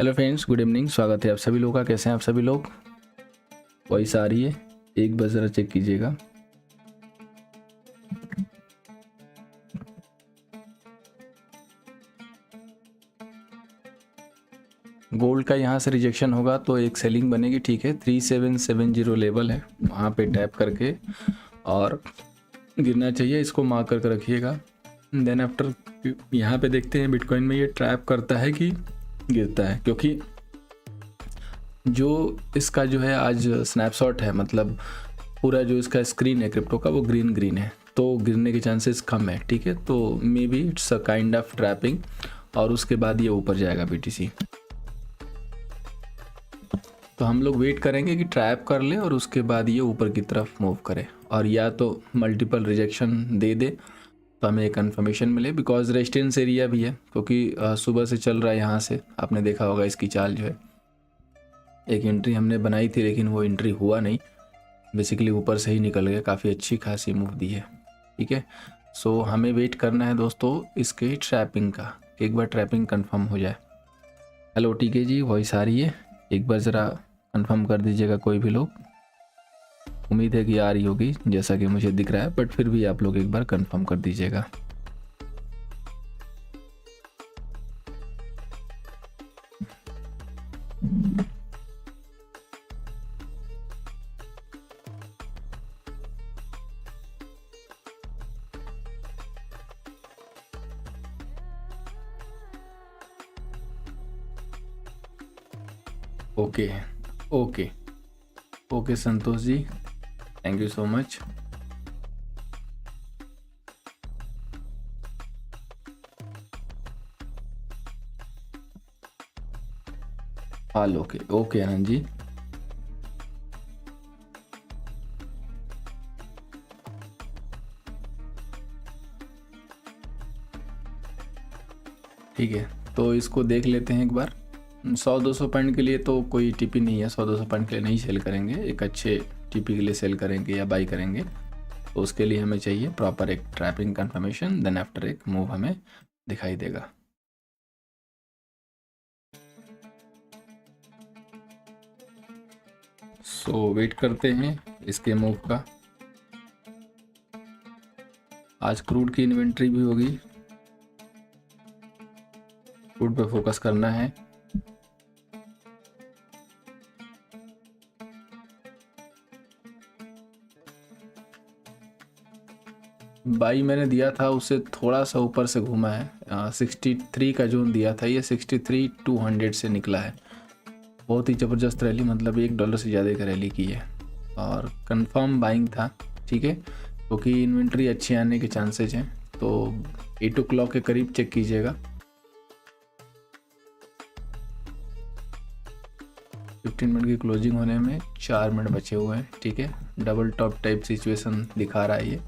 Hello friends, good evening. स्वागत है आप सभी लोगों का। कैसे हैं आप सभी लोग? वॉइस आ रही है? एक बार ज़रा चेक कीजिएगा। गोल्ड का यहाँ से रिजेक्शन होगा तो एक सेलिंग बनेगी, ठीक है। 3770 लेवल है, वहाँ पे टैप करके और गिरना चाहिए। इसको मार्क करके रखिएगा। देन आफ्टर यहाँ पे देखते हैं बिटकॉइन में ये ट्रैप करता है कि गिरता है, क्योंकि जो इसका जो है आज स्नैपशॉट है, मतलब पूरा जो इसका स्क्रीन है क्रिप्टो का वो ग्रीन है, तो गिरने के चांसेस कम है, ठीक है। तो may be it's a kind of trapping और उसके बाद ये ऊपर जाएगा BTC। तो हम लोग वेट करेंगे कि ट्रैप कर ले और उसके बाद ये ऊपर की तरफ मूव करे, और या तो मल्टीपल रिजेक्शन दे दे तो हमें एक कन्फर्मेशन मिले, बिकॉज रेजिस्टेंस एरिया भी है, क्योंकि सुबह से चल रहा है। यहाँ से आपने देखा होगा इसकी चाल जो है, एक एंट्री हमने बनाई थी लेकिन वो एंट्री हुआ नहीं, बेसिकली ऊपर से ही निकल गया। काफ़ी अच्छी खासी मूव दी है, ठीक है। सो हमें वेट करना है दोस्तों इसके ट्रैपिंग का, एक बार ट्रैपिंग कंफर्म हो जाए। हेलो TK जी, वॉइस आ रही है? एक बार ज़रा कंफर्म कर दीजिएगा कोई भी लोग। उम्मीद है कि आ रही होगी जैसा कि मुझे दिख रहा है, बट फिर भी आप लोग एक बार कंफर्म कर दीजिएगा। Okay okay okay Santosh ji, thank you so much. हाल ओके ओके आनंद जी, ठीक है। तो इसको देख लेते हैं एक बार। 100-200 पॉइंट के लिए तो कोई टीपी नहीं है, 100-200 पॉइंट के लिए नहीं सेल करेंगे, एक अच्छे टीपी के लिए सेल करेंगे या बाई करेंगे। तो उसके लिए हमें चाहिए प्रॉपर एक ट्रैपिंग कंफर्मेशन, देन आफ्टर एक मूव हमें दिखाई देगा। सो वेट करते हैं इसके मूव का। आज क्रूड की इन्वेंट्री भी होगी, क्रूड पे फोकस करना है। बाई मैंने दिया था उससे थोड़ा सा ऊपर से घूमा है। 63 का जोन दिया था, ये 63,200 से निकला है। बहुत ही ज़बरदस्त रैली, मतलब $1 से ज़्यादा का रैली की है और कंफर्म बाइंग था, ठीक है, क्योंकि इन्वेंट्री अच्छी आने के चांसेज हैं। तो 8 o'clock के करीब चेक कीजिएगा। 15 मिनट की क्लोजिंग होने में 4 मिनट बचे हुए हैं, ठीक है। डबल टॉप टाइप सिचुएशन दिखा रहा है ये,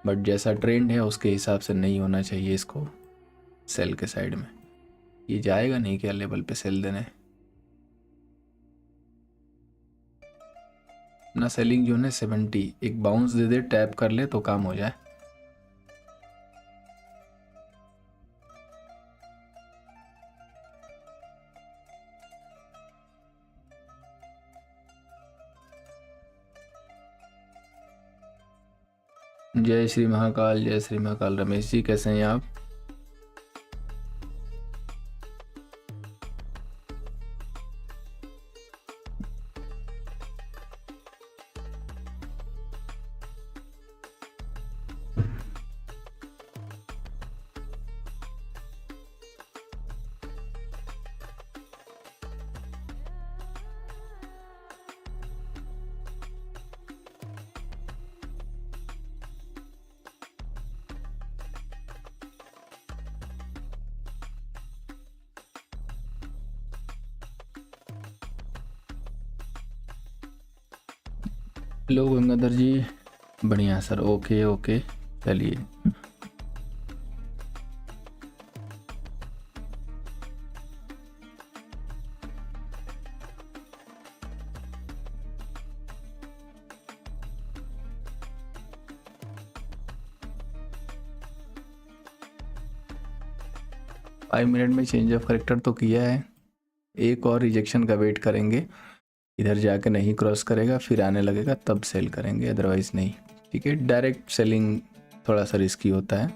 बट जैसा ट्रेंड है उसके हिसाब से नहीं होना चाहिए इसको सेल के साइड में। ये जाएगा नहीं क्या लेवल पे सेल देने? अपना सेलिंग जो है 70, एक बाउंस दे दे, टैप कर ले तो काम हो जाए। जय श्री महाकाल, जय श्री महाकाल। रमेश जी कैसे हैं आप? हेलो गंगाधर जी, बढ़िया सर, ओके ओके, चलिए। फाइव मिनट में चेंज ऑफ करेक्टर तो किया है, एक और रिजेक्शन का वेट करेंगे, इधर जाके नहीं क्रॉस करेगा फिर आने लगेगा तब सेल करेंगे, अदरवाइज़ नहीं। ठीक है, डायरेक्ट सेलिंग थोड़ा सा रिस्की होता है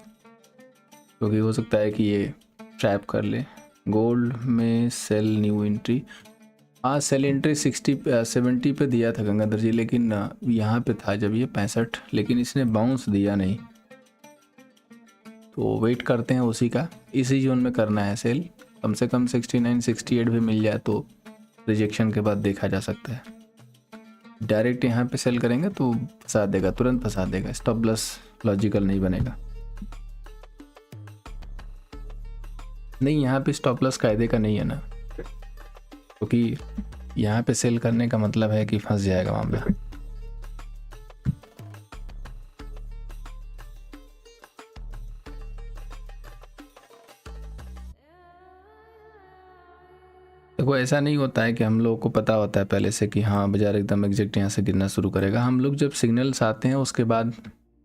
क्योंकि हो सकता है कि ये ट्रैप कर ले। गोल्ड में सेल न्यू एंट्री, हाँ सेल एंट्री 70 पे दिया था गंगाधर जी, लेकिन यहाँ पे था जब ये 65, लेकिन इसने बाउंस दिया नहीं, तो वेट करते हैं उसी का। इसी जोन में करना है सेल, कम से कम 69 68 भी मिल जाए तो रिजेक्शन के बाद देखा जा सकता है। डायरेक्ट यहाँ पे सेल करेंगे तो फंसा देगा, तुरंत फंसा देगा, स्टॉप लॉस लॉजिकल नहीं बनेगा। नहीं, यहाँ पे स्टॉप लॉस कायदे का नहीं है ना, क्योंकि यहाँ पे सेल करने का मतलब है कि फंस जाएगा मामला। देखो ऐसा नहीं होता है कि हम लोगों को पता होता है पहले से कि हाँ बाजार एकदम एग्जैक्ट यहाँ से गिरना शुरू करेगा। हम लोग जब सिग्नल्स आते हैं उसके बाद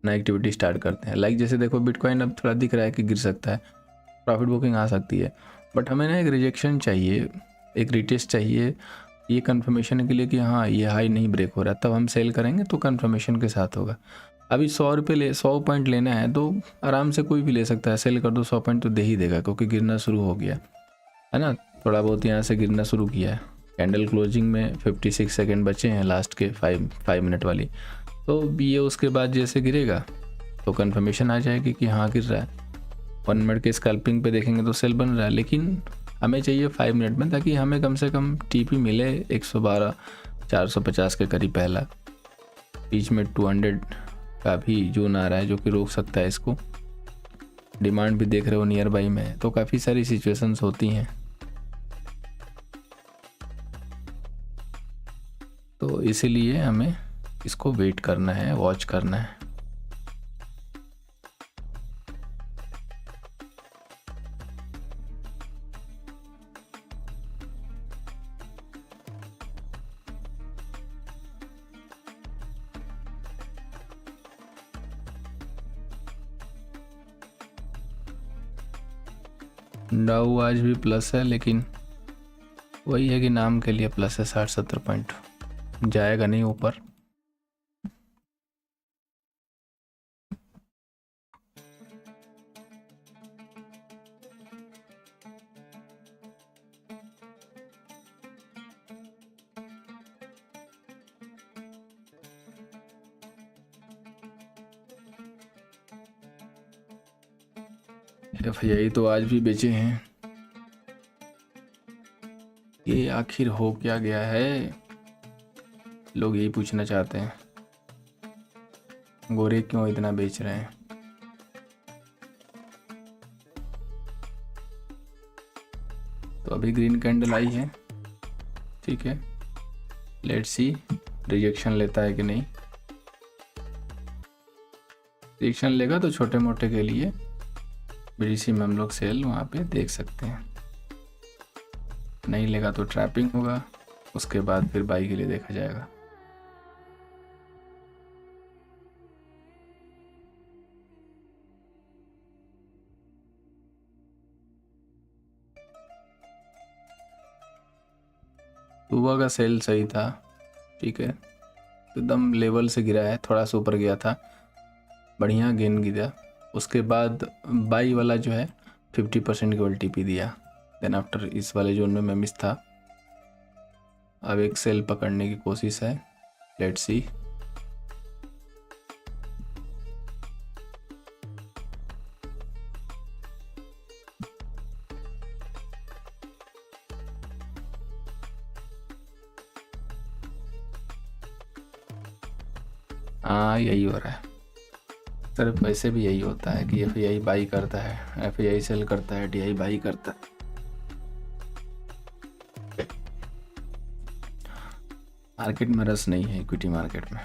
नई एक्टिविटी स्टार्ट करते हैं। लाइक जैसे देखो बिटकॉइन अब थोड़ा दिख रहा है कि गिर सकता है, प्रॉफिट बुकिंग आ सकती है, बट हमें ना एक रिजेक्शन चाहिए, एक रिटेस्ट चाहिए ये कंफर्मेशन के लिए कि हाँ ये हाई नहीं ब्रेक हो रहा, तब हम सेल करेंगे तो कंफर्मेशन के साथ होगा। अभी 100 रुपये 100 पॉइंट लेना है तो आराम से कोई भी ले सकता है, सेल कर दो 100 पॉइंट तो दे ही देगा क्योंकि गिरना शुरू हो गया है ना, थोड़ा बहुत यहाँ से गिरना शुरू किया है। कैंडल क्लोजिंग में 56 सेकेंड बचे हैं लास्ट के 5 मिनट वाली, तो ये उसके बाद जैसे गिरेगा तो कंफर्मेशन आ जाएगी कि हाँ गिर रहा है। 1 मिनट के स्कैल्पिंग पे देखेंगे तो सेल बन रहा है, लेकिन हमें चाहिए 5 मिनट में, ताकि हमें कम से कम टीपी मिले 112 450 के करीब पहला, बीच में 200 का भी जोन आ रहा है जो कि रोक सकता है इसको। डिमांड भी देख रहे हो नियर बाई में, तो काफ़ी सारी सिचुएशंस होती हैं, तो इसीलिए हमें इसको वेट करना है, वॉच करना है। डाउ आज भी प्लस है, लेकिन वही है कि नाम के लिए प्लस है, 60-70 पॉइंट, जाएगा नहीं ऊपर। एफआईआई तो आज भी बेचे हैं, ये आखिर हो क्या गया है, लोग यही पूछना चाहते हैं, गोरे क्यों इतना बेच रहे हैं। तो अभी ग्रीन कैंडल आई है, ठीक है, लेट्स सी रिजेक्शन लेता है कि नहीं। रिजेक्शन लेगा तो छोटे मोटे के लिए बीडीसी में हम लोग सेल वहाँ पे देख सकते हैं, नहीं लेगा तो ट्रैपिंग होगा, उसके बाद फिर बाई के लिए देखा जाएगा। सुबह का सेल सही था, ठीक है, एकदम लेवल से गिरा है, थोड़ा सा ऊपर गया था, बढ़िया गेन गिरा, उसके बाद बाई वाला जो है 50% केवल टीपी दिया, देन आफ्टर इस वाले जोन में मैं मिस था। अब एक सेल पकड़ने की कोशिश है, लेट्स सी। हाँ यही हो रहा है, सिर्फ वैसे भी यही होता है कि एफआईआई बाई करता है, एफआईआई सेल करता है, डीआई बाई करता है। मार्केट में रस नहीं है, इक्विटी मार्केट में।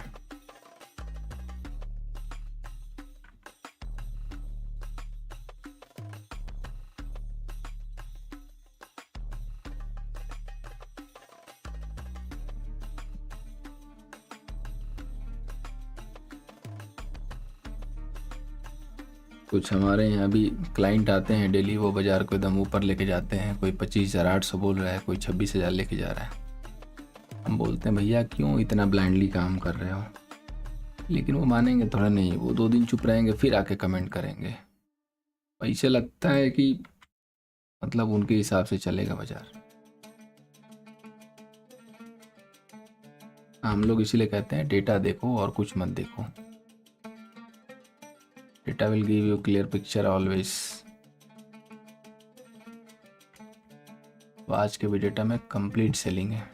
कुछ हमारे यहाँ भी क्लाइंट आते हैं डेली, वो बाज़ार को एकदम ऊपर लेके जाते हैं। कोई 25,800 बोल रहा है, कोई 26,000 लेके जा रहा है। हम बोलते हैं भैया क्यों इतना ब्लाइंडली काम कर रहे हो, लेकिन वो मानेंगे थोड़ा नहीं। वो 2 दिन चुप रहेंगे, फिर आके कमेंट करेंगे। ऐसे लगता है कि मतलब उनके हिसाब से चलेगा बाज़ार। हम लोग इसीलिए कहते हैं डेटा देखो और कुछ मत देखो। Data will give you clear picture always. आज के भी डेटा में कंप्लीट सेलिंग है।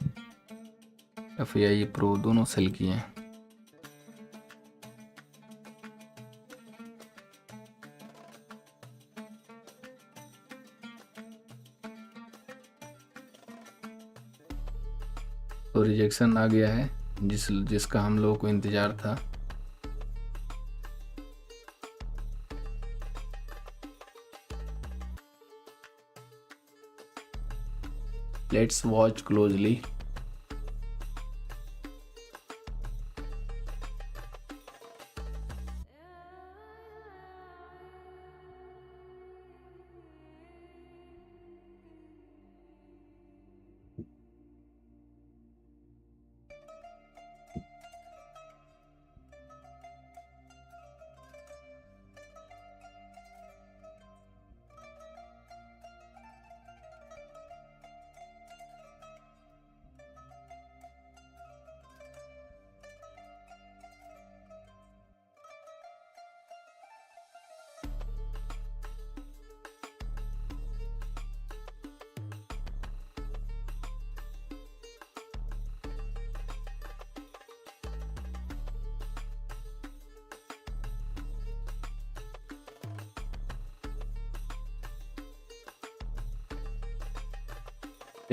FAI प्रो दोनों सेल किए हैं। तो रिजेक्शन आ गया है जिसका हम लोगों को इंतज़ार था। Let's watch closely.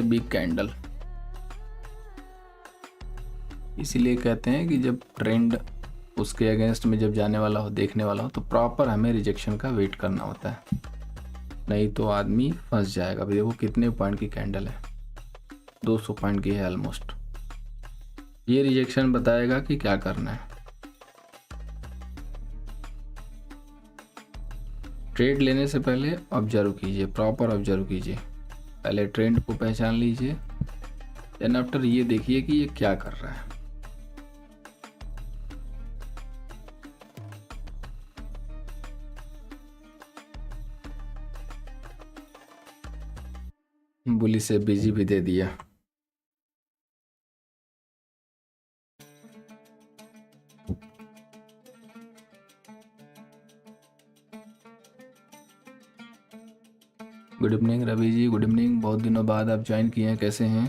Big candle. इसीलिए कहते हैं कि जब ट्रेंड उसके अगेंस्ट में जब जाने वाला हो, देखने वाला हो, तो प्रॉपर हमें रिजेक्शन का वेट करना होता है, नहीं तो आदमी फंस जाएगा। अभी देखो कितने पॉइंट की कैंडल है, 200 पॉइंट की है ऑलमोस्ट। ये रिजेक्शन बताएगा कि क्या करना है। ट्रेड लेने से पहले ऑब्जर्व कीजिए, प्रॉपर ऑब्जर्व कीजिए। पहले ट्रेंड को पहचान लीजिए, देन आफ्टर ये देखिए कि ये क्या कर रहा है। बुली से बिजी भी दे दिया। Good evening Ravi ji, good evening. बहुत दिनों बाद आप ज्वाइन किए हैं, कैसे हैं?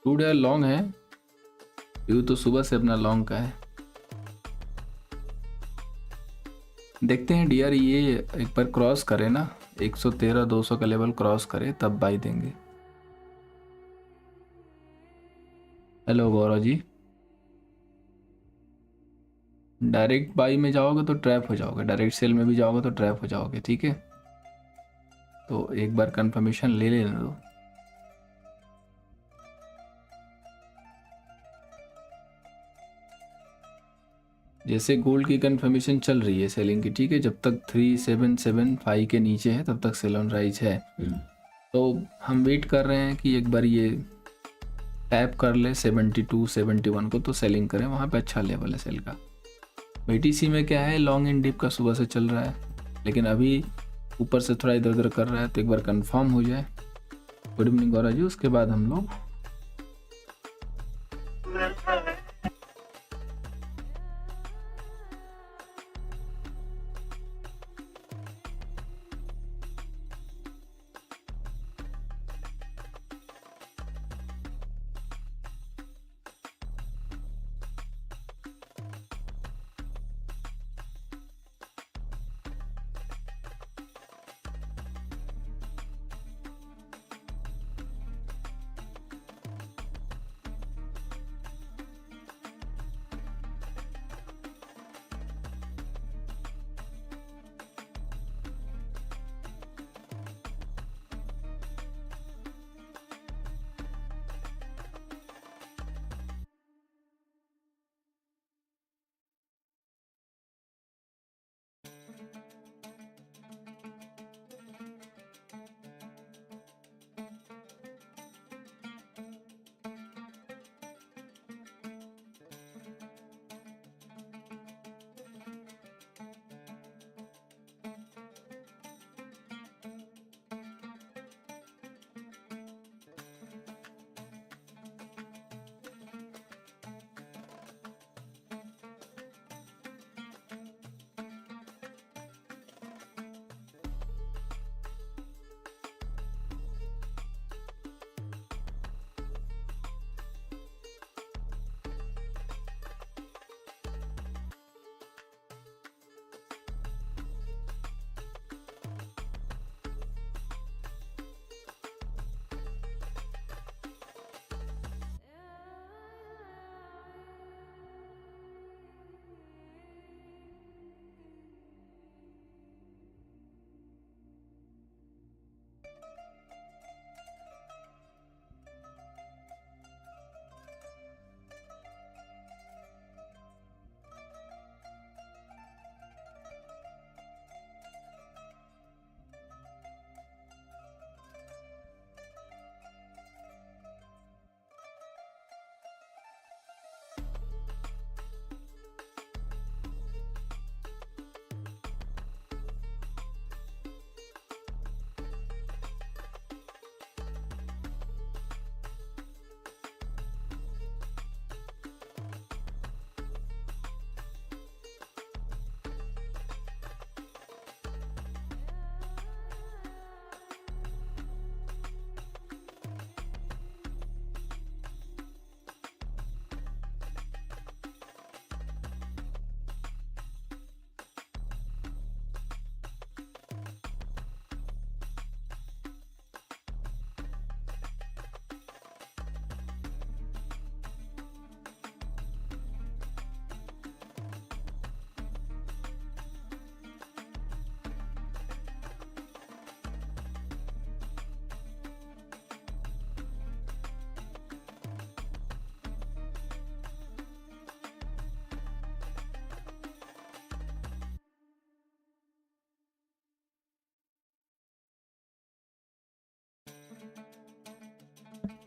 टू डे लॉन्ग है, व्यू तो सुबह से अपना लॉन्ग का है। देखते हैं डीआर ये एक बार क्रॉस करे ना, 113-200 का लेवल क्रॉस करे तब बाई देंगे। Hello Gaurav ji. Direct buy में जाओगे तो ट्रैप हो जाओगे, डायरेक्ट सेल में भी जाओगे तो ट्रैप हो जाओगे, ठीक है? तो एक बार कंफर्मेशन ले लेने दो। जैसे गोल्ड की कंफर्मेशन चल रही है सेलिंग की, ठीक है, जब तक 3775 के नीचे है तब तक सेल ऑन राइज है। तो हम वेट कर रहे हैं कि एक बार ये टैप कर ले 72-71 को, तो सेलिंग करें, वहाँ पे अच्छा लेवल है सेल का। BTC में क्या है, लॉन्ग एंड डिप का सुबह से चल रहा है, लेकिन अभी ऊपर से थोड़ा इधर उधर कर रहा है, तो एक बार कंफर्म हो जाए। गुड इवनिंग गौरव जी, उसके बाद हम लोग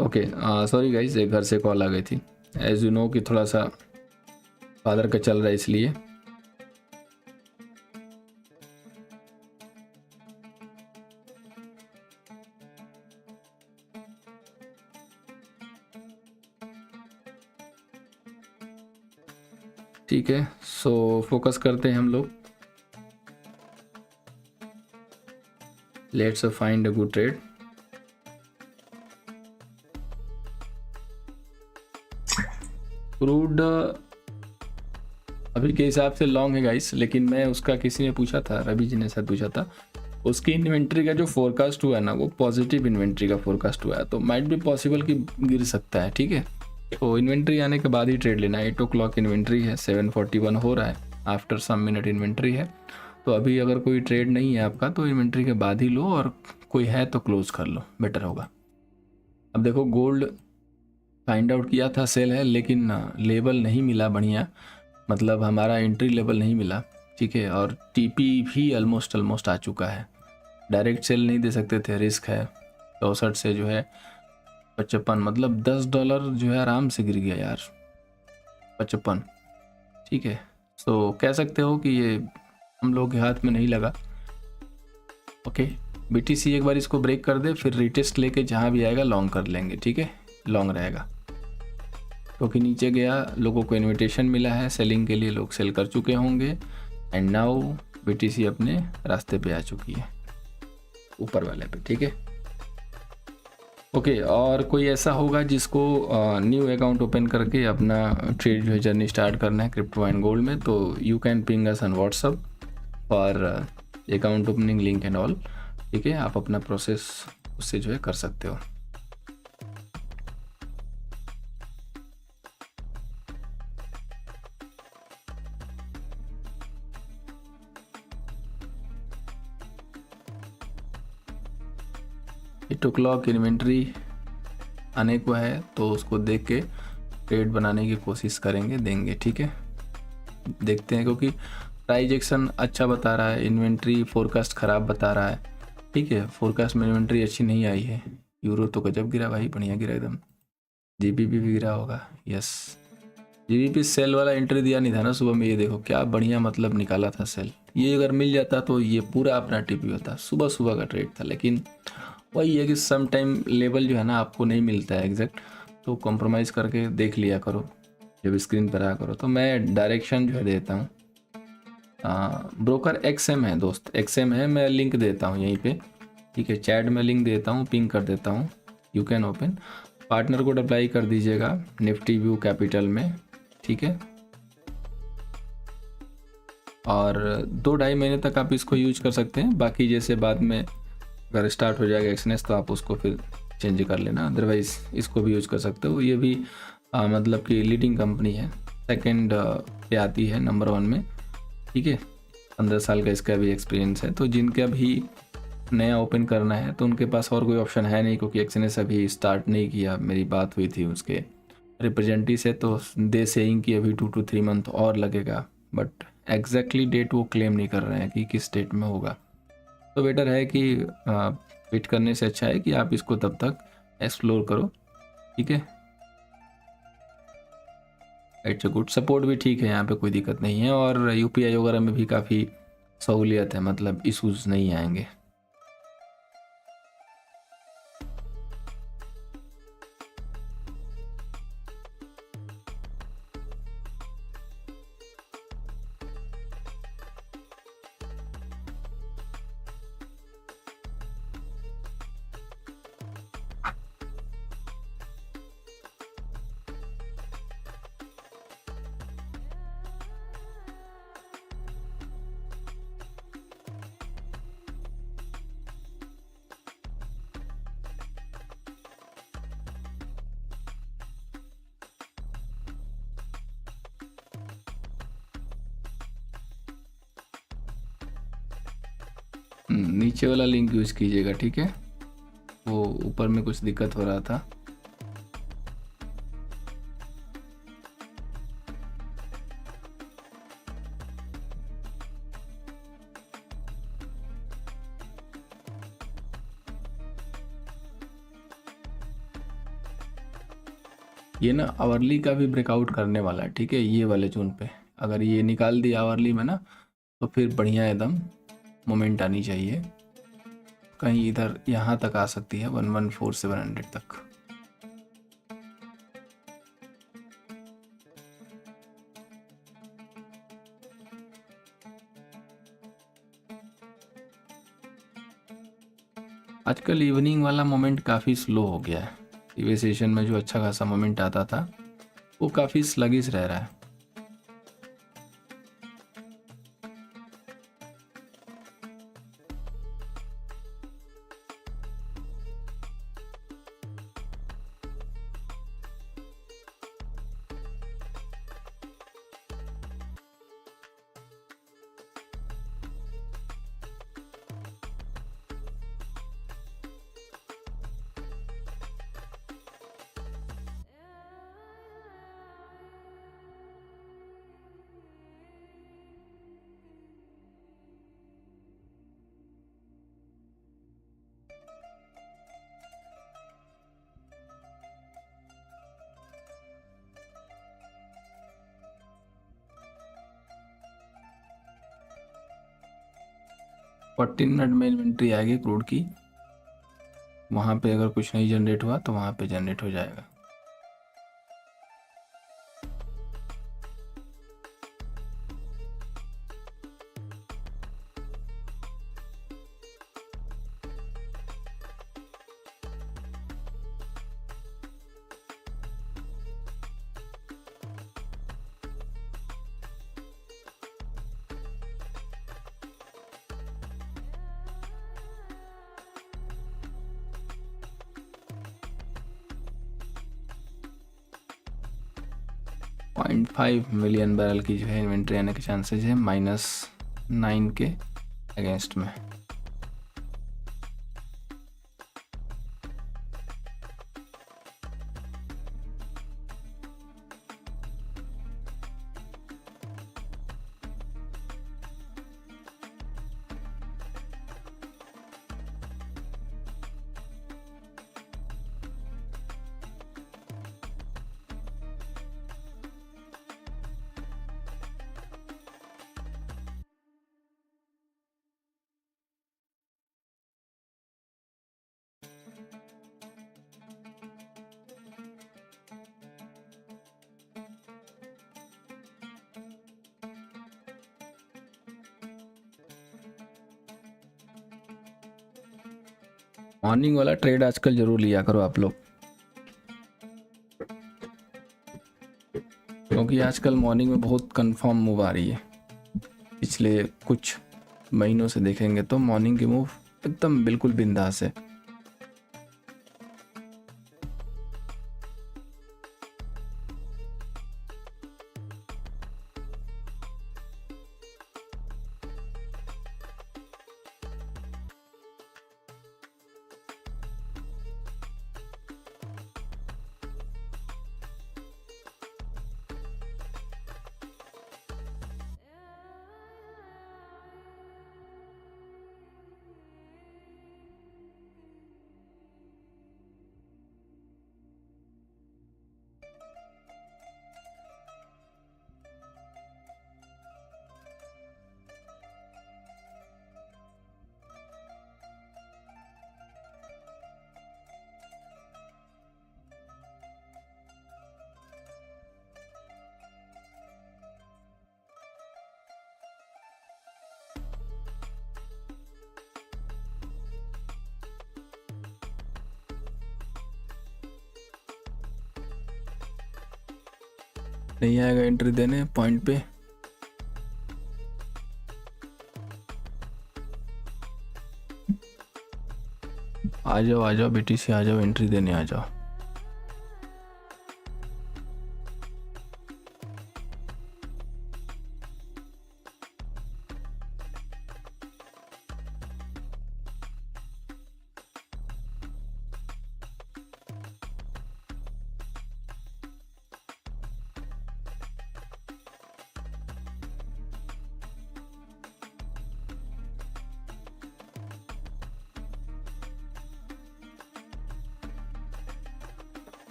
ओके, सॉरी गाइज, एक घर से कॉल आ गई थी। एज यू नो कि थोड़ा सा फादर का चल रहा है इसलिए। ठीक है, सो फोकस करते हैं हम लोग। Let's find a good trade. Crude अभी के हिसाब से लॉन्ग है गाइस, लेकिन मैं उसका किसी ने पूछा था, रवि जी ने शायद पूछा था, उसकी इन्वेंट्री का जो फोरकास्ट हुआ है ना, वो पॉजिटिव इन्वेंट्री का फोरकास्ट हुआ है, तो माइट भी पॉसिबल कि गिर सकता है। ठीक है, तो इन्वेंट्री आने के बाद ही ट्रेड लेना है। 8 o'clock इन्वेंट्री है, 741 हो रहा है, आफ्टर सम मिनट इन्वेंट्री है। तो अभी अगर कोई ट्रेड नहीं है आपका तो इन्वेंट्री के बाद ही लो, और कोई है तो क्लोज कर लो, बेटर होगा। अब देखो, गोल्ड फाइंड आउट किया था सेल है, लेकिन लेवल नहीं मिला बढ़िया, मतलब हमारा एंट्री लेवल नहीं मिला। ठीक है, और टीपी भी ऑलमोस्ट आ चुका है। डायरेक्ट सेल नहीं दे सकते थे, रिस्क है। 64 से जो है 55, मतलब $10 जो है आराम से गिर गया यार, 55। ठीक है, तो कह सकते हो कि ये हम लोग के हाथ में नहीं लगा। ओके, बीटीसी एक बार इसको ब्रेक कर दे, फिर रीटेस्ट लेके जहाँ भी आएगा लॉन्ग कर लेंगे। ठीक है, लॉन्ग रहेगा, क्योंकि नीचे गया, लोगों को इनविटेशन मिला है सेलिंग के लिए, लोग सेल कर चुके होंगे, एंड नाउ बीटीसी अपने रास्ते पे आ चुकी है, ऊपर वाले पे। ठीक है, ओके, और कोई ऐसा होगा जिसको न्यू अकाउंट ओपन करके अपना ट्रेड जो है जर्नी स्टार्ट करना है क्रिप्टो एंड गोल्ड में, तो you can ping us on WhatsApp for account opening link and all. ठीक है, आप अपना प्रोसेस उससे जो है कर सकते हो। एट ओ क्लॉक इन्वेंट्री आने को है, तो उसको देख के ट्रेड बनाने की कोशिश करेंगे, देंगे। ठीक है, देखते हैं, क्योंकि प्राइस एक्शन अच्छा बता रहा है, इन्वेंट्री फोरकास्ट ख़राब बता रहा है। ठीक है, फोरकास्ट में इन्वेंट्री अच्छी नहीं आई है। यूरो तो गजब गिरा भाई, बढ़िया गिरा एकदम। जीबीपी भी गिरा होगा, यस। जीबीपी सेल वाला एंट्री दिया नहीं था ना सुबह में, ये देखो क्या बढ़िया मतलब निकाला था सेल। ये अगर मिल जाता तो ये पूरा अपना टीपी होता, सुबह सुबह का ट्रेड था। लेकिन वही है कि सम टाइम लेवल जो है ना आपको नहीं मिलता है एग्जैक्ट, तो कॉम्प्रोमाइज़ करके देख लिया करो जब स्क्रीन पर आया करो। तो मैं डायरेक्शन जो है देता हूँ, ब्रोकर एक्सएम है दोस्त, एक्सएम है, मैं लिंक देता हूँ यहीं पे। ठीक है, चैट में लिंक देता हूँ, पिंग कर देता हूँ, you can open. Partner code apply कर दीजिएगा निफ्टी व्यू कैपिटल में। ठीक है, और 2-2.5 महीने तक आप इसको यूज कर सकते हैं। बाकी जैसे बाद में अगर स्टार्ट हो जाएगा एक्सनेस तो आप उसको फिर चेंज कर लेना, अदरवाइज़ इसको भी यूज कर सकते हो। ये भी मतलब कि लीडिंग कंपनी है, सेकंड पे आती है नंबर 1 में। ठीक है, 15 साल का इसका भी एक्सपीरियंस है। तो जिनका भी नया ओपन करना है तो उनके पास और कोई ऑप्शन है नहीं, क्योंकि एक्सनेस अभी स्टार्ट नहीं किया। मेरी बात हुई थी उसके रिप्रेजेंटेटिव से, तो दे सेइंग कि अभी 2 to 3 मंथ और लगेगा, बट एग्जैक्टली डेट वो क्लेम नहीं कर रहे हैं कि किस डेट में होगा। तो बेटर है कि वेट करने से अच्छा है कि आप इसको तब तक एक्सप्लोर करो। ठीक है, इट्स अ गुड, सपोर्ट भी ठीक है यहाँ पे, कोई दिक्कत नहीं है, और यूपीआई वगैरह में भी काफ़ी सहूलियत है, मतलब इशूज़ नहीं आएंगे। नीचे वाला लिंक यूज़ कीजिएगा। ठीक है, वो ऊपर में कुछ दिक्कत हो रहा था। ये ना आवरली का भी ब्रेकआउट करने वाला है, ठीक है, ये वाले जोन पे अगर ये निकाल दिया आवरली में ना, तो फिर बढ़िया एकदम मोमेंट आनी चाहिए, कहीं इधर यहाँ तक आ सकती है 114700 तक। आजकल इवनिंग वाला मोमेंट काफ़ी स्लो हो गया है, प्रीवियस सेशन में जो अच्छा खासा मोमेंट आता था वो काफ़ी स्लगिश रह रहा है। फोर्टीन मिनट में इन्वेंट्री आएगी क्रूड की, वहाँ पे अगर कुछ नहीं जनरेट हुआ तो वहाँ पे जनरेट हो जाएगा। .5 मिलियन बैरल की जो है इन्वेंट्री आने के चांसेस है -9 के अगेंस्ट में। मॉर्निंग वाला ट्रेड आजकल जरूर लिया करो आप लोग, क्योंकि आजकल मॉर्निंग में बहुत कंफर्म मूव आ रही है। पिछले कुछ महीनों से देखेंगे तो मॉर्निंग की मूव एकदम बिल्कुल बिंदास है। नहीं आएगा एंट्री देने पॉइंट पे, आ जाओ BTC आ जाओ, एंट्री देने आ जाओ।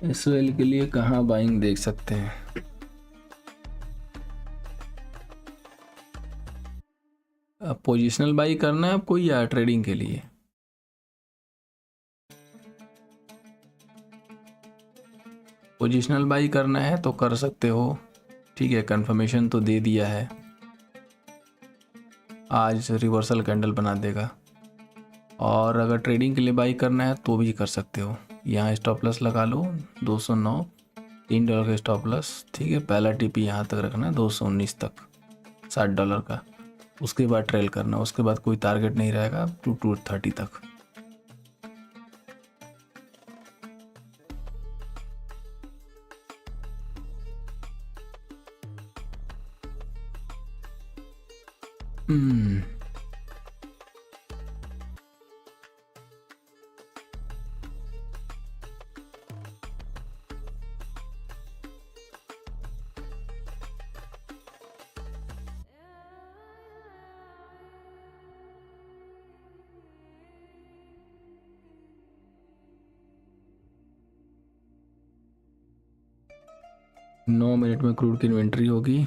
एसओएल के लिए कहाँ बाइंग देख सकते हैं? पोजिशनल बाई करना है आपको या ट्रेडिंग के लिए? पोजिशनल बाई करना है तो कर सकते हो, ठीक है। कंफर्मेशन तो दे दिया है, आज रिवर्सल कैंडल बना देगा। और अगर ट्रेडिंग के लिए बाई करना है तो भी कर सकते हो। यहाँ स्टॉप लॉस लगा लो 209, $3 का स्टॉप लॉस, ठीक है। पहला टिप यहाँ तक रखना 219 तक, $60 का। उसके बाद ट्रेल करना, उसके बाद कोई टारगेट नहीं रहेगा 230 तक। हम्म, नौ मिनट में क्रूड की इन्वेंट्री होगी।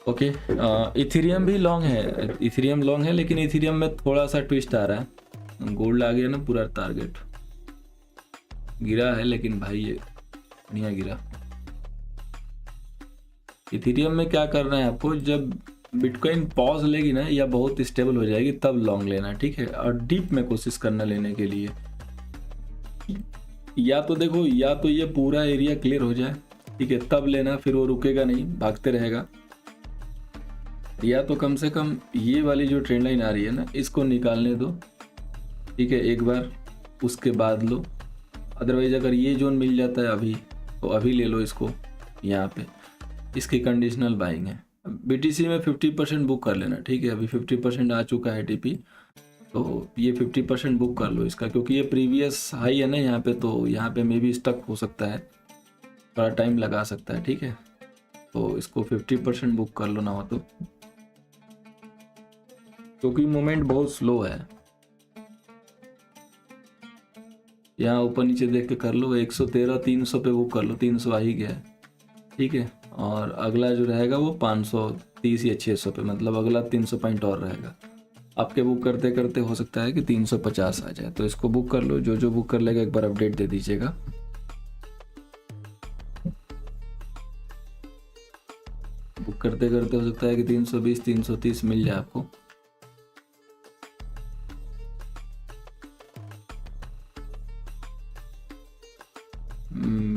ओके। इथेरियम भी लॉन्ग है, इथेरियम लॉन्ग है, लेकिन इथेरियम में थोड़ा सा ट्विस्ट आ रहा है। गोल्ड आ गया ना पूरा टारगेट, गिरा है लेकिन भाई ये बढ़िया गिरा। इथेरियम में क्या करना है आपको, जब बिटकॉइन पॉज लेगी ना या बहुत स्टेबल हो जाएगी तब लॉन्ग लेना, ठीक है। और डीप में कोशिश करना लेने के लिए, या तो देखो या तो ये पूरा एरिया क्लियर हो जाए, ठीक है, तब लेना, फिर वो रुकेगा नहीं, भागते रहेगा। या तो कम से कम ये वाली जो ट्रेंड लाइन आ रही है ना, इसको निकालने दो, ठीक है, एक बार, उसके बाद लो। अदरवाइज अगर ये जोन मिल जाता है अभी तो अभी ले लो इसको, यहाँ पे इसकी कंडीशनल बाइंग है। बीटीसी में 50% बुक कर लेना, ठीक है। अभी 50% आ चुका है टीपी, तो ये 50% बुक कर लो इसका, क्योंकि ये प्रीवियस हाई है ना यहाँ पे, तो यहाँ पे मे भी स्टक हो सकता है, थोड़ा टाइम लगा सकता है, ठीक है। तो इसको 50% बुक कर लो ना हो तो, क्योंकि मोमेंट बहुत स्लो है। यहाँ ऊपर नीचे देख के कर लो, 113 300 पे बुक कर लो, 300 आ ही गया है, ठीक है। और अगला जो रहेगा वो 530 या 600 पे, मतलब अगला 300 पॉइंट और रहेगा। आपके बुक करते करते हो सकता है कि 350 आ जाए, तो इसको बुक कर लो। जो जो बुक कर लेगा एक बार अपडेट दे दीजिएगा। बुक करते करते हो सकता है कि 320 330 मिल जाए आपको।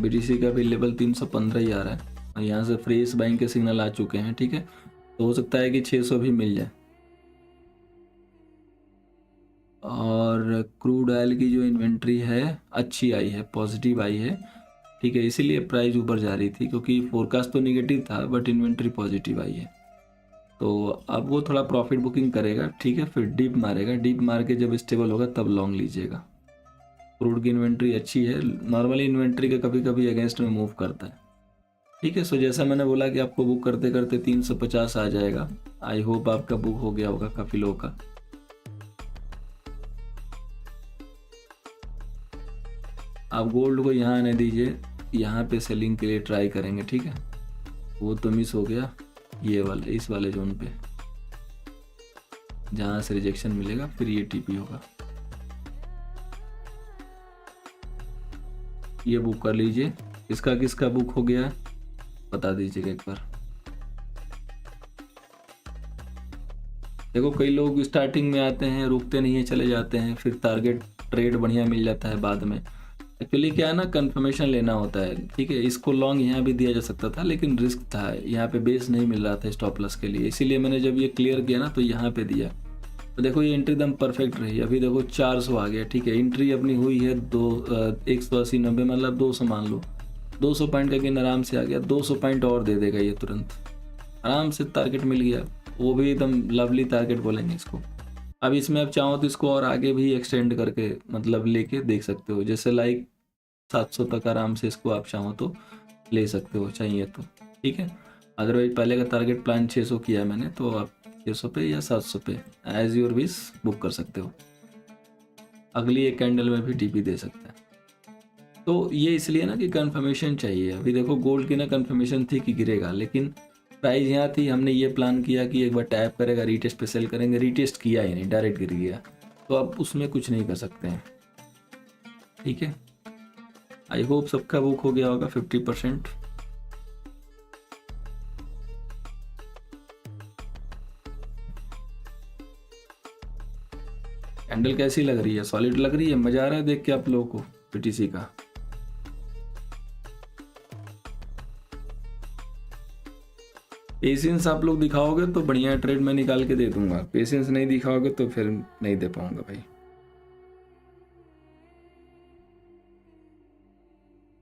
बीटीसी का भी लेवल 315 ही आ रहा है, और यहाँ से फ्रेश बाइंग के सिग्नल आ चुके हैं, ठीक है। तो हो सकता है कि 600 भी मिल जाए। और क्रूड ऑयल की जो इन्वेंट्री है अच्छी आई है, पॉजिटिव आई है, ठीक है, इसीलिए प्राइस ऊपर जा रही थी, क्योंकि फोरकास्ट तो निगेटिव था बट इन्वेंट्री पॉजिटिव आई है। तो अब वो थोड़ा प्रॉफिट बुकिंग करेगा, ठीक है, फिर डीप मारेगा, डीप मार के जब स्टेबल होगा तब लॉन्ग लीजिएगा। क्रूड की इन्वेंट्री अच्छी है, नॉर्मली इन्वेंट्री के कभी कभी अगेंस्ट में मूव करता है, ठीक है। सो जैसा मैंने बोला कि आपको बुक करते करते 350 आ जाएगा। आई होप आपका बुक हो गया होगा काफ़ी लोगों का। आप गोल्ड को यहाँ आने दीजिए, यहाँ पे सेलिंग के लिए ट्राई करेंगे, ठीक है। वो तो मिस हो गया, ये वाले इस वाले जोन पे जहाँ से रिजेक्शन मिलेगा फिर ये टीपी होगा। ये बुक कर लीजिए। इसका किसका बुक हो गया बता दीजिएगा एक बार। देखो कई लोग स्टार्टिंग में आते हैं, रुकते नहीं है, चले जाते हैं, फिर टारगेट ट्रेड बढ़िया मिल जाता है बाद में। एक्चुअली क्या है ना, कंफर्मेशन लेना होता है, ठीक है। इसको लॉन्ग यहाँ भी दिया जा सकता था, लेकिन रिस्क था, यहाँ पे बेस नहीं मिल रहा था स्टॉप लॉस के लिए, इसीलिए मैंने जब ये क्लियर किया ना तो यहाँ पे दिया। तो देखो ये एंट्री एकदम परफेक्ट रही। अभी देखो 400 आ गया, ठीक है। एंट्री अपनी हुई है 180 90, मतलब 200 मान लो, 200 पॉइंट का गेन आराम से आ गया। 200 पॉइंट और दे देगा ये तुरंत, आराम से टारगेट मिल गया, वो भी एकदम लवली टारगेट बोलेंगे इसको। अब इसमें आप चाहो तो इसको और आगे भी एक्सटेंड करके मतलब लेके देख सकते हो, जैसे लाइक 700 तक आराम से इसको आप चाहो तो ले सकते हो चाहिए तो, ठीक है। अदरवाइज पहले का टारगेट प्लान 600 किया है मैंने, तो आप 600 पे या 700 पे एज योर विश बुक कर सकते हो। अगली एक कैंडल में भी टीपी दे सकते हैं। तो ये इसलिए ना कि कंफर्मेशन चाहिए। अभी देखो गोल्ड की ना कंफर्मेशन थी कि गिरेगा, लेकिन प्राइस यहाँ थी, हमने ये प्लान किया कि एक बार टैप करेगा, रीटेस्ट पे सेल करेंगे, रीटेस्ट किया ही नहीं, डायरेक्ट गिर गया, तो अब उसमें कुछ नहीं कर सकते हैं, ठीक है। आई होप सबका बुक हो गया होगा 50%। कैंडल कैसी लग रही है, सॉलिड लग रही है, मजा आ रहा है देख के आप लोगों को पीटीसी का। पेशेंस आप लोग दिखाओगे तो बढ़िया ट्रेड में निकाल के दे दूंगा, पेशेंस नहीं दिखाओगे तो फिर नहीं दे पाऊंगा भाई।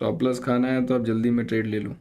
टॉप प्लस खाना है तो आप जल्दी में ट्रेड ले लो।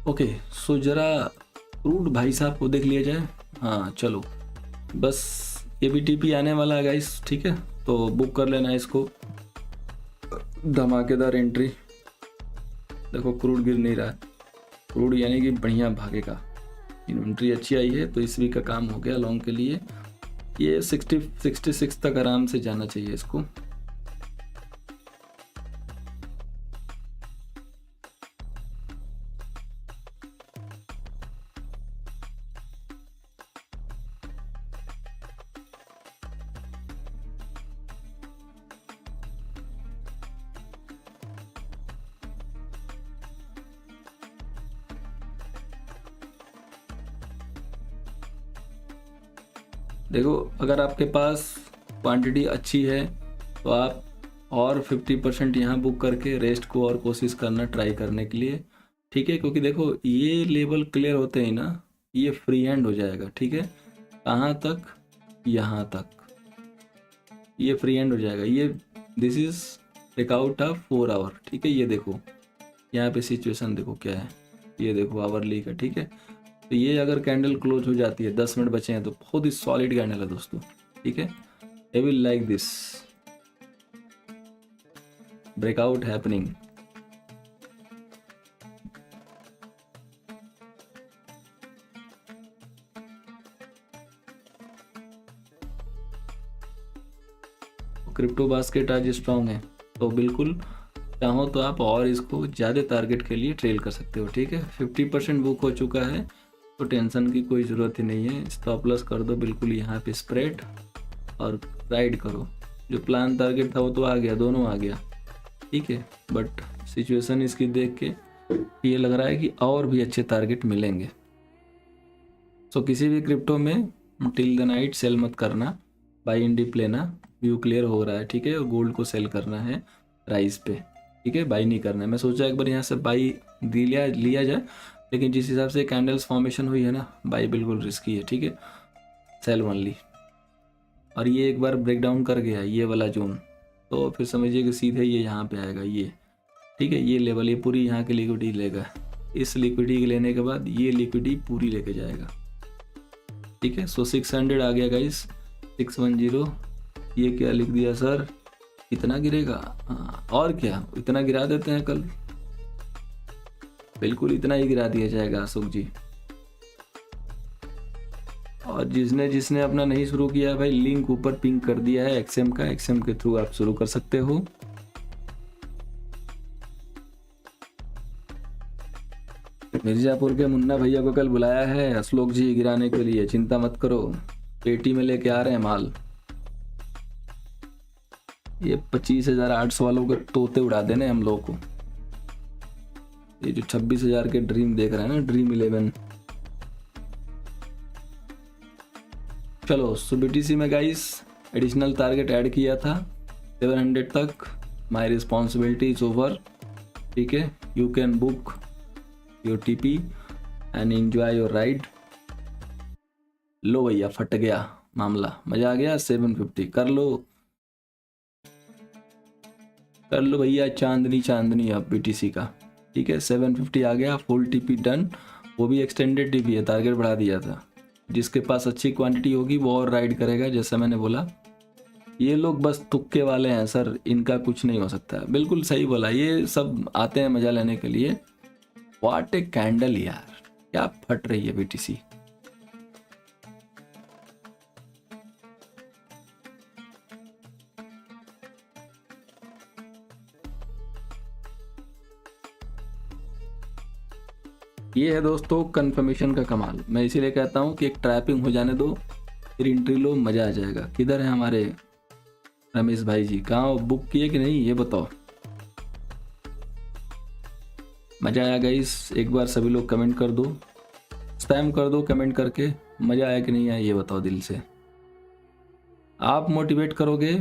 ओके, सो जरा क्रूड भाई साहब को देख लिया जाए। हाँ चलो, बस ये भी टीपी आने वाला है गाइस, ठीक है, तो बुक कर लेना इसको। धमाकेदार एंट्री। देखो क्रूड गिर नहीं रहा है, क्रूड यानी कि बढ़िया भागेगा। इन्वेंट्री अच्छी आई है तो इस वीक का काम हो गया लॉन्ग के लिए। ये 66 तक आराम से जाना चाहिए इसको। देखो अगर आपके पास क्वांटिटी अच्छी है तो आप और 50% यहाँ बुक करके रेस्ट को और कोशिश करना ट्राई करने के लिए, ठीक है, क्योंकि देखो ये लेवल क्लियर होते ही ना ये फ्री हैंड हो जाएगा, ठीक है। कहाँ तक? यहाँ तक ये फ्री हैंड हो जाएगा। ये this is takeout of 4 hour, ठीक है। ये देखो यहाँ पे सिचुएशन देखो क्या है, ये देखो आवरली का, ठीक है। तो ये अगर कैंडल क्लोज हो जाती है, 10 मिनट बचे हैं, तो बहुत ही सॉलिड कैंडल है दोस्तों, ठीक है। I will like this breakout happening. Crypto basket आज स्ट्रांग है तो बिल्कुल चाहो तो आप और इसको ज़्यादा टारगेट के लिए ट्रेल कर सकते हो, ठीक है। 50% बुक हो चुका है तो टेंशन की कोई ज़रूरत ही नहीं है। स्टॉप लॉस कर दो बिल्कुल यहाँ पे स्प्रेड और राइड करो। जो प्लान टारगेट था वो तो आ गया, दोनों आ गया, ठीक है। बट सिचुएशन इसकी देख के ये लग रहा है कि और भी अच्छे टारगेट मिलेंगे। सो किसी भी क्रिप्टो में टिल द नाइट सेल मत करना, बाई इन डिप लेना। व्यू क्लियर हो रहा है, ठीक है। और गोल्ड को सेल करना है राइस पे, ठीक है, बाई नहीं करना है। मैं सोचा एक बार यहाँ से बाई लिया जाए, लेकिन जिस हिसाब से कैंडल्स फॉर्मेशन हुई है ना, बाई बिल्कुल रिस्की है, ठीक है। Sell only. और ये एक बार ब्रेक डाउन कर गया ये वाला जोन, तो फिर समझिए कि सीधे ये यहाँ पे आएगा ये, ठीक है। ये लेवल, ये पूरी यहाँ की लिक्विडिटी लेगा। इस लिक्विडिटी लेने के बाद ये लिक्विडिटी पूरी लेके जाएगा, ठीक है। सो 600 आ गया गाइस, 610। ये क्या लिख दिया सर, इतना गिरेगा? हाँ, और क्या, इतना गिरा देते हैं कल, बिल्कुल इतना ही गिरा दिया जाएगा अशोक जी। और जिसने जिसने अपना नहीं शुरू किया है भाई, लिंक ऊपर पिंक कर दिया है एक्सएम का, एक्सएम के थ्रू आप शुरू कर सकते हो। मिर्जापुर के मुन्ना भैया को कल बुलाया है अशोक जी गिराने के लिए, चिंता मत करो, पेटी में लेके आ रहे हैं माल। ये 25,800 वालों के तोते उड़ा देने हम लोगों को। ये जो 26,000 के ड्रीम देख रहे हैं ना, ड्रीम 11। चलो सो BTC में गाइस एडिशनल टारगेट ऐड किया था 700 तक। माय रिस्पॉन्सिबिलिटी इज ओवर, ठीक है। You can book your TP and enjoy your ride. लो भैया फट गया मामला, मजा आ गया। 750 कर लो भैया, चांदनी चांदनी अब BTC का, ठीक है। 750 आ गया, फुल TP डन। वो भी एक्सटेंडेड TP है, टारगेट बढ़ा दिया था। जिसके पास अच्छी क्वांटिटी होगी वो और राइड करेगा, जैसा मैंने बोला। ये लोग बस तुक्के वाले हैं सर, इनका कुछ नहीं हो सकता। बिल्कुल सही बोला, ये सब आते हैं मजा लेने के लिए। व्हाट ए कैंडल यार, क्या फट रही है BTC। ये है दोस्तों कंफर्मेशन का कमाल। मैं इसीलिए कहता हूँ कि एक ट्रैपिंग हो जाने दो, फिर एंट्री लो, मजा आ जाएगा। किधर है हमारे रमेश भाई जी, कहाँ बुक किए कि नहीं ये बताओ। मजा आया गाइस? एक बार सभी लोग कमेंट कर दो, स्पैम कर दो कमेंट करके, मजा आया कि नहीं आया ये बताओ दिल से। आप मोटिवेट करोगे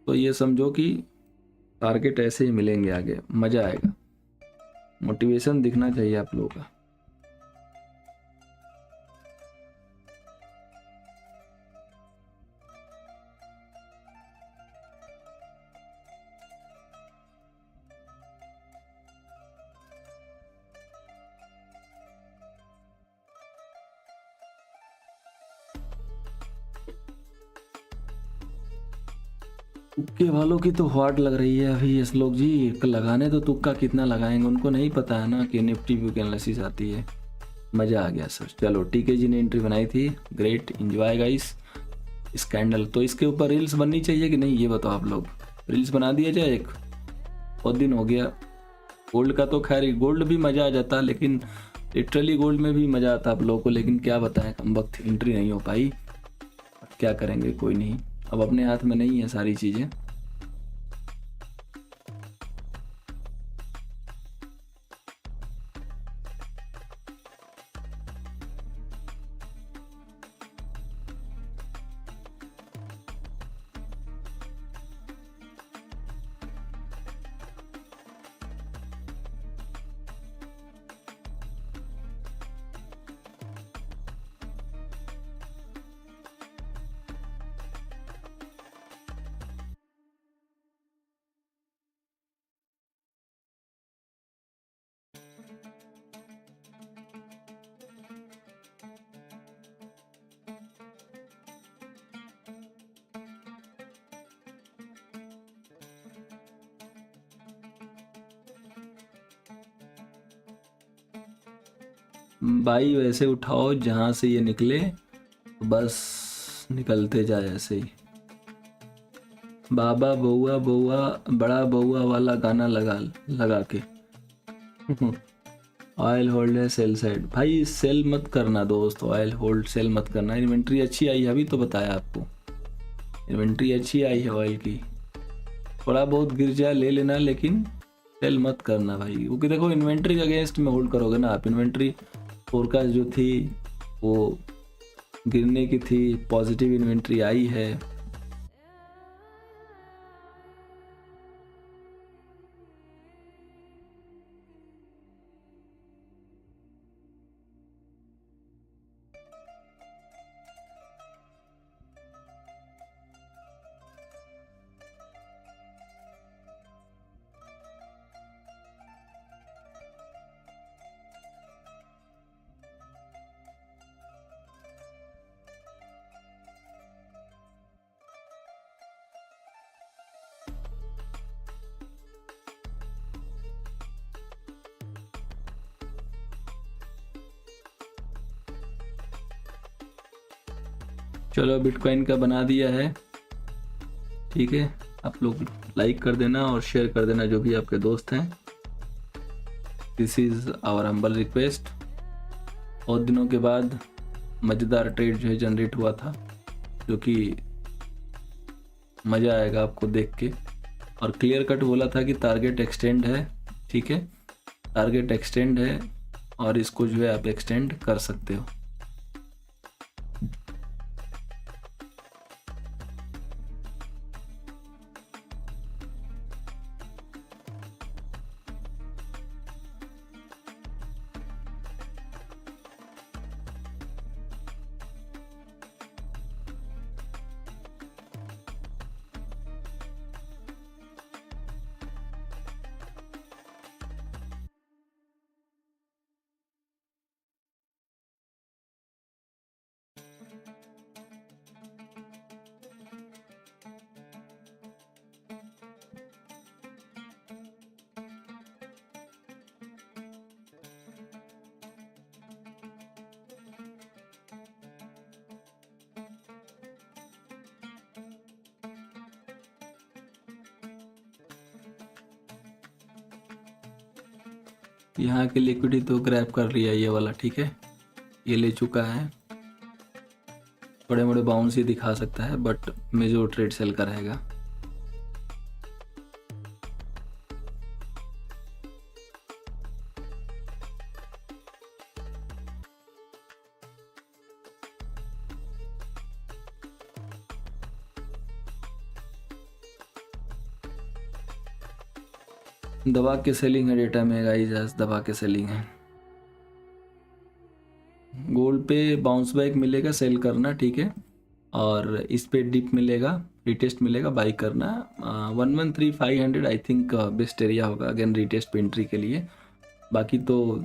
तो ये समझो कि टारगेट ऐसे ही मिलेंगे आगे, मजा आएगा। मोटिवेशन दिखना चाहिए आप लोगों का। तुक्के वालों की तो वाट लग रही है अभी इस लोग जी। लगाने तो तुक्का कितना लगाएंगे, उनको नहीं पता है ना कि निफ्टी व्यू एनालिसिस आती है। मज़ा आ गया सर। चलो टीके जी ने एंट्री बनाई थी, ग्रेट, इंजॉय गाइस। स्कैंडल तो इसके ऊपर रील्स बननी चाहिए कि नहीं, ये बताओ आप लोग। रील्स बना दिया जाए एक, बहुत दिन हो गया। गोल्ड का तो खैर गोल्ड भी मज़ा आ जाता, लेकिन लिटरली गोल्ड में भी मज़ा आता आप लोगों को, लेकिन क्या बताएं कम वक्त एंट्री नहीं हो पाई। क्या करेंगे, कोई नहीं, अब अपने हाथ में नहीं है सारी चीज़ें। भाई वैसे उठाओ जहाँ से ये निकले, बस निकलते जाए ऐसे ही। बाबा बउआ बउआ बड़ा बउआ वाला गाना लगा के। ऑयल होल्ड है सेल साइड, भाई सेल मत करना दोस्त, ऑयल होल्ड सेल मत करना। इन्वेंट्री अच्छी आई है, अभी तो बताया आपको, इन्वेंट्री अच्छी आई है ऑयल की। थोड़ा बहुत गिर जाए ले लेना, लेकिन सेल मत करना भाई, क्योंकि देखो इन्वेंट्री के अगेंस्ट में होल्ड करोगे ना आप। इन्वेंट्री फोरकास्ट जो थी वो गिरने की थी, पॉजिटिव इन्वेंट्री आई है। चलो बिटकॉइन का बना दिया है, ठीक है। आप लोग लाइक कर देना और शेयर कर देना जो भी आपके दोस्त हैं। This is our humble request. बहुत दिनों के बाद मज़ेदार ट्रेड जो है जनरेट हुआ था, जो कि मज़ा आएगा आपको देख के। और क्लियर कट बोला था कि टारगेट एक्सटेंड है, ठीक है, टारगेट एक्सटेंड है और इसको जो है आप एक्सटेंड कर सकते हो। यहाँ की लिक्विडिटी तो ग्रैब कर लिया ये वाला, ठीक है, ये ले चुका है। बड़े बड़े बाउंस ही दिखा सकता है, बट मेजर ट्रेड सेल का रहेगा। दबा के सेलिंग है डेटा में गाइस, दबा के सेलिंग है। गोल्ड पे बाउंस बैक मिलेगा, सेल करना, ठीक है। और इस पे डिप मिलेगा, रिटेस्ट मिलेगा, बाई करना। 113,500 आई थिंक बेस्ट एरिया होगा अगेन रिटेस्ट पे एंट्री के लिए। बाकी तो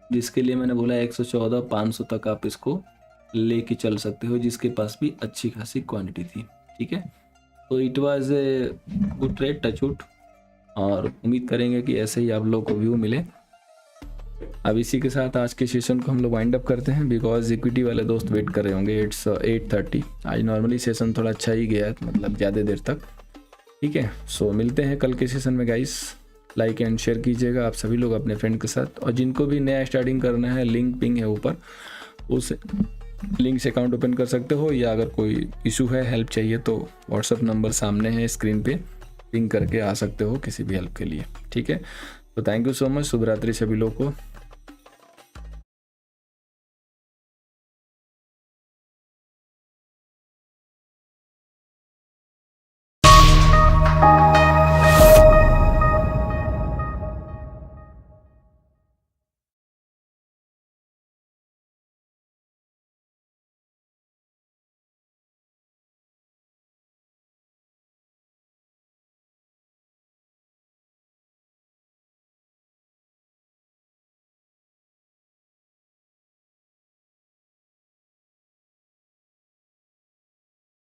जिसके लिए मैंने बोला 114,500 तक आप इसको लेके चल सकते हो, जिसके पास भी अच्छी खासी क्वांटिटी थी, ठीक है। तो it was a good trade, touch wood, और उम्मीद करेंगे कि ऐसे ही आप लोग को व्यू मिले। अब इसी के साथ आज के सेशन को हम लोग वाइंड अप करते हैं, बिकॉज इक्विटी वाले दोस्त वेट कर रहे होंगे। इट्स 8:30। आज नॉर्मली सेशन थोड़ा अच्छा ही गया, मतलब ज़्यादा देर तक। ठीक है, सो मिलते हैं कल के सेशन में गाइस। लाइक एंड शेयर कीजिएगा आप सभी लोग अपने फ्रेंड के साथ, और जिनको भी नया स्टार्टिंग करना है, लिंक पिंग है ऊपर, उस लिंक से अकाउंट ओपन कर सकते हो, या अगर कोई इशू है, हेल्प चाहिए, तो व्हाट्सअप नंबर सामने है स्क्रीन पे, पिंग करके आ सकते हो किसी भी हेल्प के लिए। ठीक है, तो थैंक यू सो मच। शुभ रात्रि सभी लोग को।